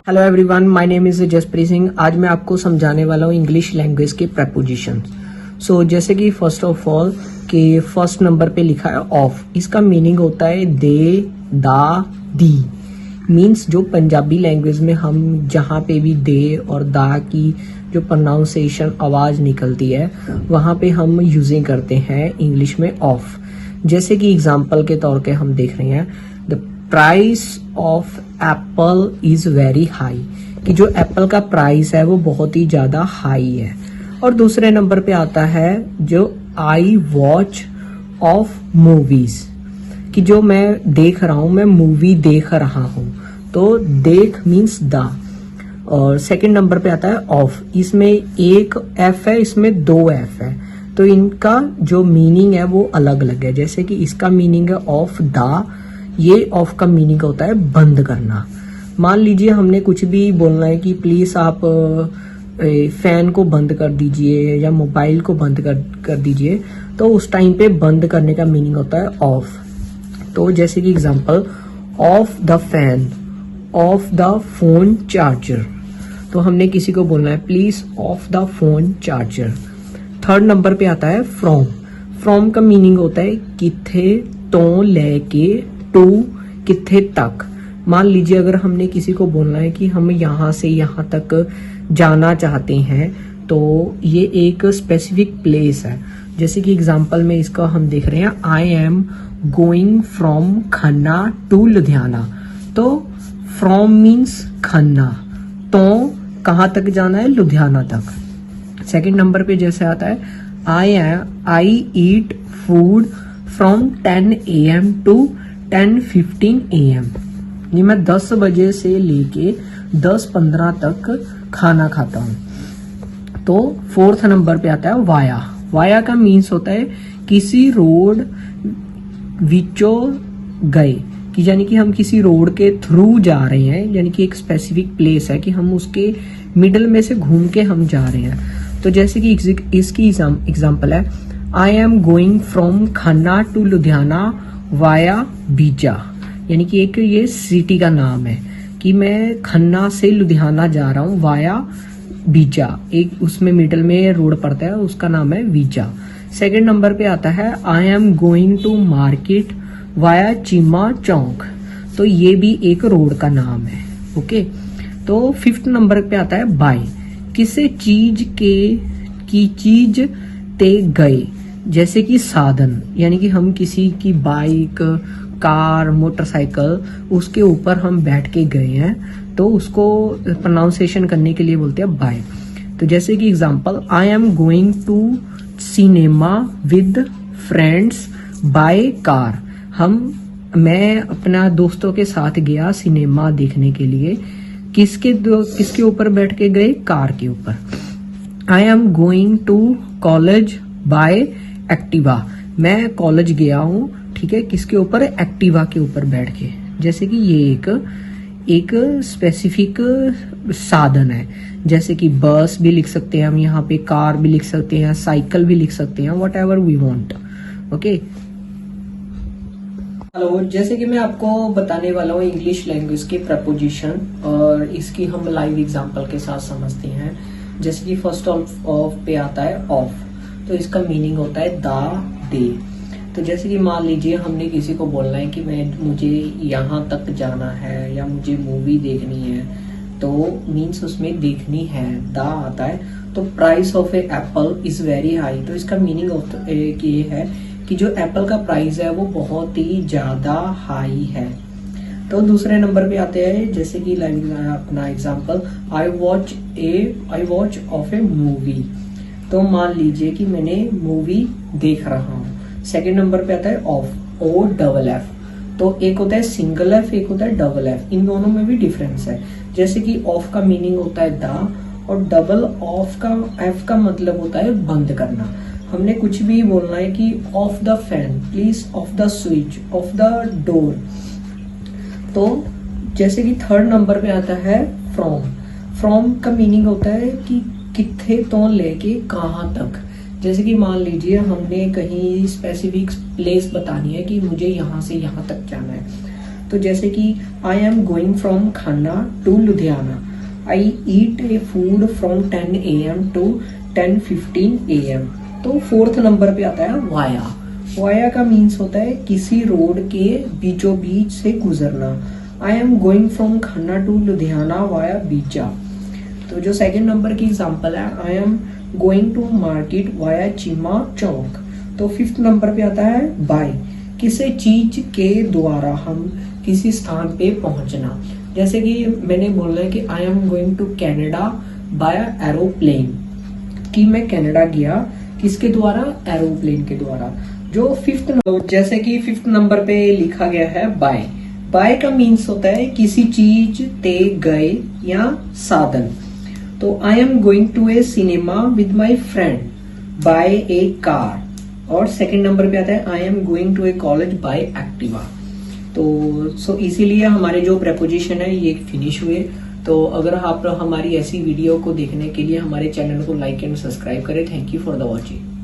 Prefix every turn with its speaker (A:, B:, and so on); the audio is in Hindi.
A: Hello everyone, my name is Jaspreet Singh. आज मैं आपको समझाने वाला हूँ इंग्लिश लैंग्वेज के प्रपोजिशन। सो जैसे कि फर्स्ट ऑफ ऑल कि फर्स्ट नंबर पे लिखा है ऑफ। इसका मीनिंग होता है दे, दा, दी। मीन्स जो पंजाबी लैंग्वेज में हम जहाँ पे भी दे और दा की जो प्रोनाउंसिएशन आवाज निकलती है वहाँ पे हम यूजिंग करते हैं इंग्लिश में ऑफ। जैसे कि एग्जाम्पल के तौर पे हम देख रहे हैं the price of Apple is very high, कि जो एप्पल का प्राइस है वो बहुत ही ज्यादा हाई है। और दूसरे नंबर पे आता है जो आई वॉच ऑफ मूवीज, कि जो मैं देख रहा हूं, मैं मूवी देख रहा हूं। तो देख मीन्स द। और सेकंड नंबर पे आता है ऑफ। इसमें एक एफ है, इसमें दो एफ है, तो इनका जो मीनिंग है वो अलग अलग है। जैसे कि इसका मीनिंग है ऑफ द, ये ऑफ का मीनिंग होता है बंद करना। मान लीजिए हमने कुछ भी बोलना है कि प्लीज आप फैन को बंद कर दीजिए या मोबाइल को बंद कर दीजिए, तो उस टाइम पे बंद करने का मीनिंग होता है ऑफ। तो जैसे कि example of the fan, of the phone charger. तो हमने किसी को बोलना है please of the phone charger. Third number पे आता है फ्रॉम। फ्रॉम का मीनिंग होता है किथे तो लेके टू किथे तक। मान लीजिए अगर हमने किसी को बोलना है कि हम यहाँ से यहाँ तक जाना चाहते हैं, तो ये एक स्पेसिफिक प्लेस है। जैसे कि एग्जांपल में इसका हम देख रहे हैं I am going from Khanna to Ludhiana. तो फ्रॉम मीन्स खन्ना, तो कहाँ तक जाना है, लुधियाना तक। सेकंड नंबर पे जैसे आता है I eat food from 10 AM to 10:15 AM। ये मैं 10 बजे से लेके 10:15 तक खाना खाता हूँ। तो फोर्थ नंबर पे आता है वाया। वाया का मीन्स होता है किसी रोड विचो गए, कि यानी कि हम किसी रोड के थ्रू जा रहे हैं, यानी कि एक स्पेसिफिक प्लेस है कि हम उसके मिडल में से घूम के हम जा रहे हैं। तो जैसे कि इसकी एग्जाम्पल है I am going from Khanna to Ludhiana via Bija, यानी कि एक ये सिटी का नाम है कि मैं खन्ना से लुधियाना जा रहा हूँ वाया बीजा। एक उसमें मिडल में रोड पड़ता है, उसका नाम है बीजा। सेकंड नंबर पे आता है I am going to market via Cheema Chowk. तो ये भी एक रोड का नाम है। ओके, तो फिफ्थ नंबर पे आता है बाय। किसी चीज की चीज ते गए, जैसे कि साधन, यानी कि हम किसी की बाइक, कार, मोटरसाइकिल उसके ऊपर हम बैठ के गए हैं, तो उसको प्रोनाउंसिएशन करने के लिए बोलते हैं बाय। तो जैसे कि example I am going to cinema with friends by car. मैं अपना दोस्तों के साथ गया सिनेमा देखने के लिए। किसके ऊपर बैठ के गए, कार के ऊपर। I am going to college by Activa. मैं कॉलेज गया हूँ, ठीक है, किसके ऊपर, एक्टिवा के ऊपर बैठ के। जैसे कि ये एक स्पेसिफिक साधन है। जैसे कि बस भी लिख सकते हैं हम यहाँ पे, कार भी लिख सकते हैं, साइकिल भी लिख सकते हैं, whatever we want. Okay, hello, जैसे कि मैं आपको बताने वाला हूँ इंग्लिश लैंग्वेज के प्रपोजिशन, और इसकी हम लाइव एग्जांपल के साथ समझते हैं। जैसे कि फर्स्ट ऑफ पे आता है ऑफ। तो इसका मीनिंग होता है दा, दे। तो जैसे कि मान लीजिए हमने किसी को बोलना है कि मुझे यहाँ तक जाना है या मुझे मूवी देखनी है, तो मीन्स उसमें देखनी है, दा आता है। तो price of A Apple is very high. तो इसका मीनिंग ये है कि जो एप्पल का प्राइस है वो बहुत ही ज्यादा हाई है। तो दूसरे नंबर पे आते हैं, जैसे कि अपना example I watch of A movie. तो मान लीजिए कि मैंने मूवी देख रहा हूँ। सेकंड नंबर पे आता है ऑफ, OFF। तो एक होता है सिंगल एफ, एक होता है डबल एफ। इन दोनों में भी डिफरेंस है। जैसे कि ऑफ का मीनिंग होता है दा, और डबल ऑफ का एफ का मतलब होता है बंद करना। हमने कुछ भी बोलना है कि of the fan, please of the switch, of the door. तो जैसे कि थर्ड नंबर पे आता है फ्रॉम। फ्रॉम का मीनिंग होता है कि किथे तो लेके कहाँ तक। जैसे कि मान लीजिए हमने कहीं स्पेसिफिक प्लेस बतानी है कि मुझे यहाँ से यहाँ तक जाना है, तो जैसे कि I am going from Khanna to Ludhiana, I eat a food from 10 AM to 10:15 AM। तो फोर्थ नंबर पे आता है वाया। वाया का मीन्स होता है किसी रोड के बीचों बीच से गुजरना। I am going from Khanna to Ludhiana via Beecha. तो जो सेकंड नंबर की एग्जांपल है, I am going to market via Cheema Chowk. तो फिफ्थ नंबर पे आता है बाय, किसी चीज के द्वारा हम किसी स्थान पे पहुंचना। जैसे कि मैंने बोला है कि I am going to Canada by aeroplane, कि मैं कनाडा गया किसके द्वारा, एरोप्लेन के द्वारा। जो फिफ्थ, जैसे कि फिफ्थ नंबर पे लिखा गया है बाय। बाय का मीन्स होता है किसी चीज ते गए या साधन। तो I am going to a cinema with my friend by a car. और सेकंड नंबर पे आता है I am going to a college by Activa. तो इसीलिए हमारे जो प्रेपोजिशन है ये फिनिश हुए। तो अगर आप हमारी ऐसी वीडियो को देखने के लिए हमारे चैनल को लाइक एंड सब्सक्राइब करें। Thank you for the watching.